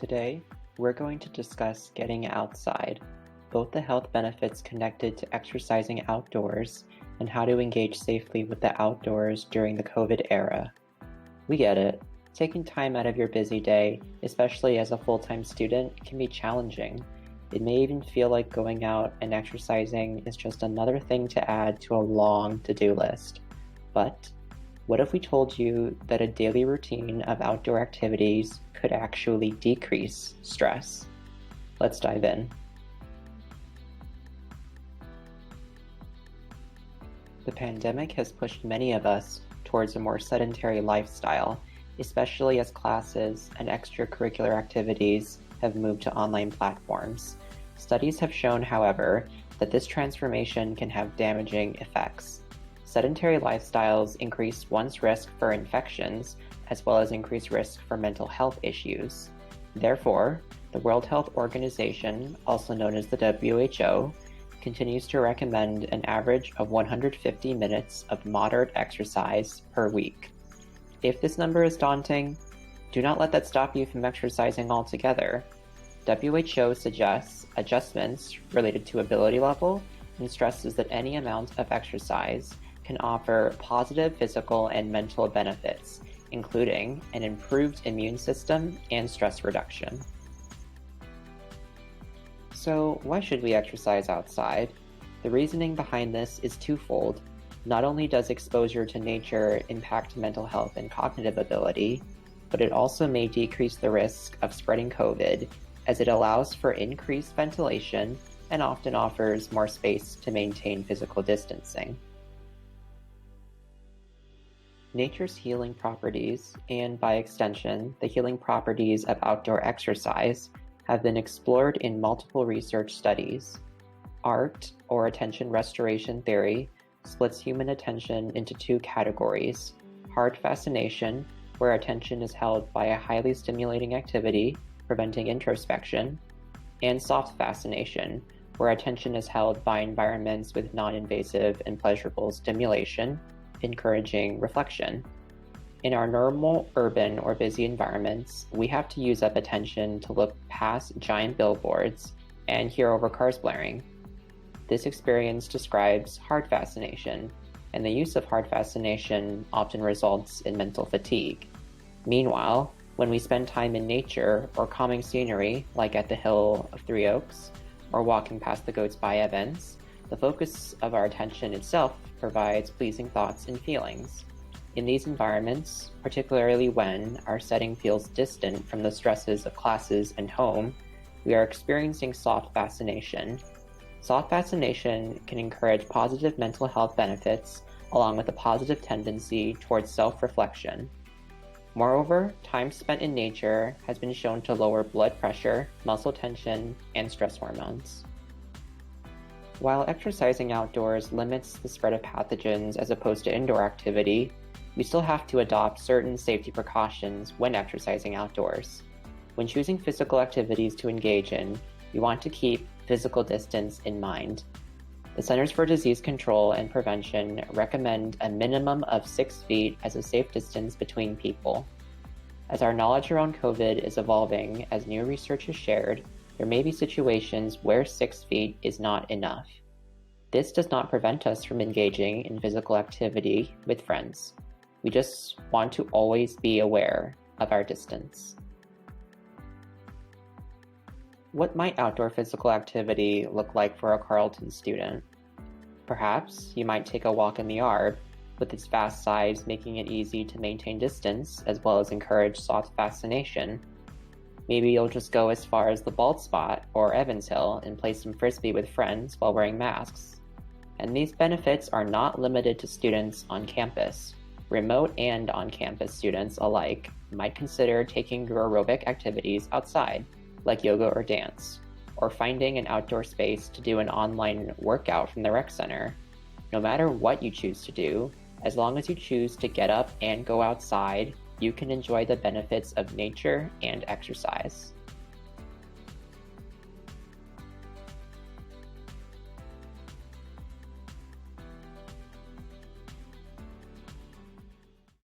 Today, we're going to discuss getting outside, both the health benefits connected to exercising outdoors and how to engage safely with the outdoors during the COVID era. We get it. Taking time out of your busy day, especially as a full-time student, can be challenging. It may even feel like going out and exercising is just another thing to add to a long to-do list. But what if we told you that a daily routine of outdoor activities could actually decrease stress? Let's dive in. The pandemic has pushed many of us towards a more sedentary lifestyle, especially as classes and extracurricular activities have moved to online platforms. Studies have shown, however, that this transformation can have damaging effects. Sedentary lifestyles increase one's risk for infections, as well as increase risk for mental health issues. Therefore, the World Health Organization, also known as the WHO, continues to recommend an average of 150 minutes of moderate exercise per week. If this number is daunting, do not let that stop you from exercising altogether. WHO suggests adjustments related to ability level and stresses that any amount of exercise can offer positive physical and mental benefits, including an improved immune system and stress reduction. So, why should we exercise outside? The reasoning behind this is twofold. Not only does exposure to nature impact mental health and cognitive ability, but it also may decrease the risk of spreading COVID, as it allows for increased ventilation and often offers more space to maintain physical distancing. Nature's healing properties, and by extension, the healing properties of outdoor exercise, have been explored in multiple research studies. ART, or attention restoration theory, splits human attention into two categories: hard fascination, where attention is held by a highly stimulating activity, preventing introspection, and soft fascination, where attention is held by environments with non-invasive and pleasurable stimulation, encouraging reflection. In our normal urban or busy environments, we have to use up attention to look past giant billboards and hear over cars blaring. This experience describes hard fascination, and the use of hard fascination often results in mental fatigue. Meanwhile, when we spend time in nature or calming scenery, like at the Hill of Three Oaks, or walking past the Goats By events, the focus of our attention itself provides pleasing thoughts and feelings. In these environments, particularly when our setting feels distant from the stresses of classes and home, we are experiencing soft fascination. Soft fascination can encourage positive mental health benefits, along with a positive tendency towards self-reflection. Moreover, time spent in nature has been shown to lower blood pressure, muscle tension, and stress hormones. While exercising outdoors limits the spread of pathogens as opposed to indoor activity, we still have to adopt certain safety precautions when exercising outdoors. When choosing physical activities to engage in, we want to keep physical distance in mind. The Centers for Disease Control and Prevention recommend a minimum of 6 feet as a safe distance between people. As our knowledge around COVID is evolving as new research is shared, there may be situations where 6 feet is not enough. This does not prevent us from engaging in physical activity with friends. We just want to always be aware of our distance. What might outdoor physical activity look like for a Carleton student? Perhaps you might take a walk in the yard, with its vast size making it easy to maintain distance as well as encourage soft fascination. Maybe you'll just go as far as the Bald Spot or Evans Hill and play some frisbee with friends while wearing masks. And these benefits are not limited to students on campus. Remote and on-campus students alike might consider taking your aerobic activities outside, like yoga or dance, or finding an outdoor space to do an online workout from the rec center. No matter what you choose to do, as long as you choose to get up and go outside, you can enjoy the benefits of nature and exercise.